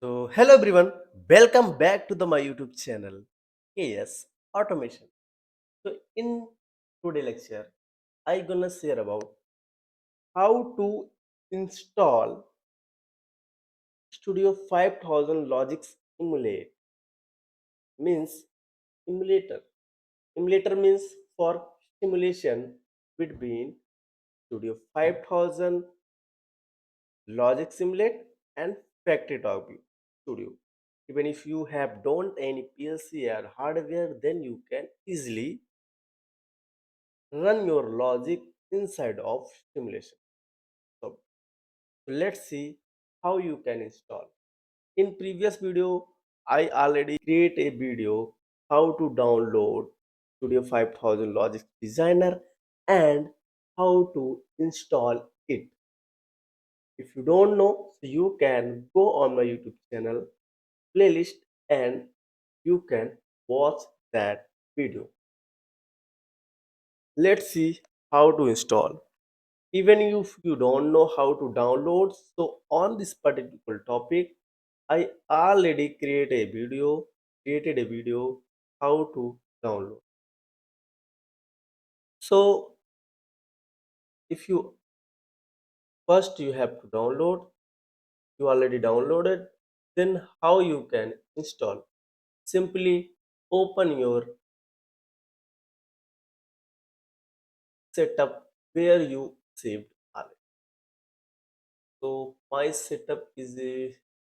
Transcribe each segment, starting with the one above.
So, hello everyone, welcome back to my YouTube channel, KS Automation. So, in today lecture, I gonna share about how to install Studio 5000 Logix Emulate. Means emulator. Emulator means for simulation between Studio 5000 Logix Emulate and Factory Talk Studio. Even if you have don't any PLC or hardware, then you can easily run your logic inside of simulation. So let's see how you can install. In previous video, I already create a video how to download Studio 5000 Logix Designer and how to install it. If you don't know, so you can go on my YouTube channel playlist and you can watch that video. Let's see how to install. Even if you don't know how to download, so on this particular topic, I already created a video how to download. So if you first you have to download, you already downloaded, then how you can install? Simply open your setup where you saved already. So my setup is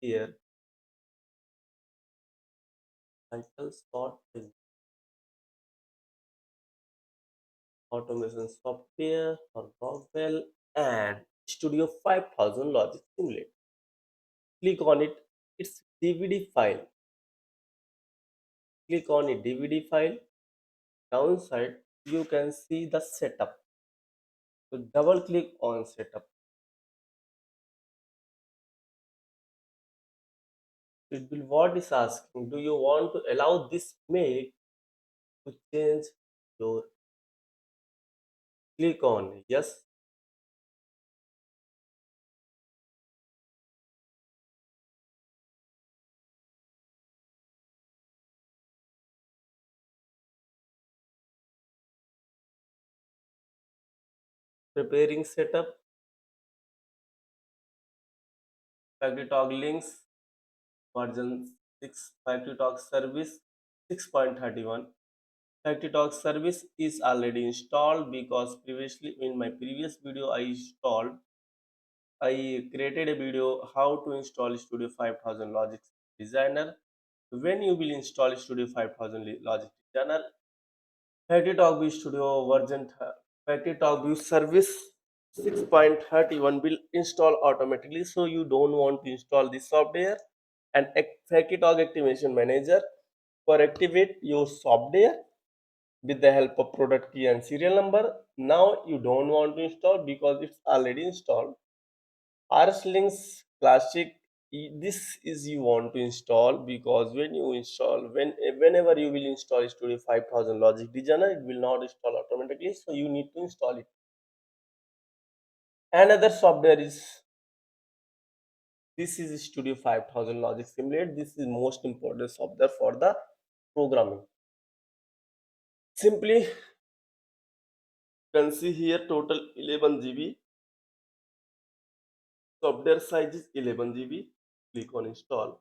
here. Title spot is automation software for Rockwell and Studio 5000 Logic Simulate. Click on it. It's DVD file. Click on a DVD file. Downside, you can see the setup. So double click on setup. It will what is asking. Do you want to allow this make to change your click on yes. Preparing setup. Factory talk links version 6 Factory talk service 6.31. Factory talk service is already installed because previously in my previous video I created a video how to install Studio 5000 Logix Designer. When you will install Studio 5000 Logix Designer, Factory talk view Studio Factory talk view service 6.31 will install automatically, so you don't want to install this software. And Factory talk activation manager for activate your software with the help of product key and serial number. Now you don't want to install because it's already installed. RS Links Classic, this is you want to install because when you install, whenever you will install Studio 5000 Logic Designer, it will not install automatically, so you need to install it. Another software is this is Studio 5000 Logic Simulate. This is most important software for the programming. Simply you can see here total 11 GB. Software size is 11 GB. Click on install.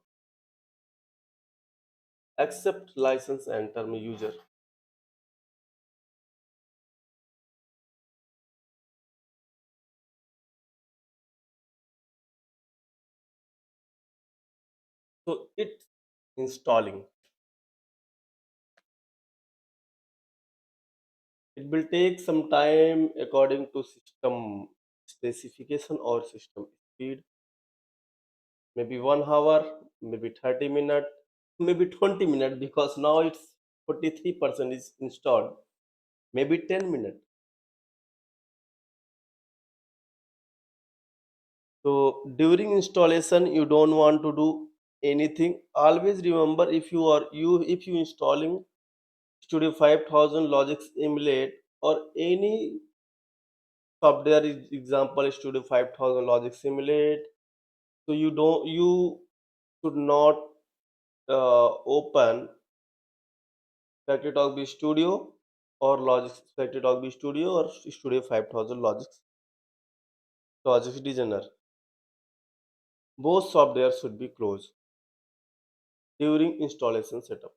Accept license and term user. So it's installing. It will take some time according to system specification or system speed. Maybe 1 hour, maybe 30 minutes, maybe 20 minutes because now it's 43% is installed. Maybe 10 minutes. So during installation, you don't want to do anything. Always remember if you installing Studio 5000 Logix Emulate or any software example Studio 5000 Logix Emulate, so you don't you should not open Factory Talk B Studio or Logix Factory Talk B Studio or Studio 5000 Logix Designer. Both software should be closed during installation setup.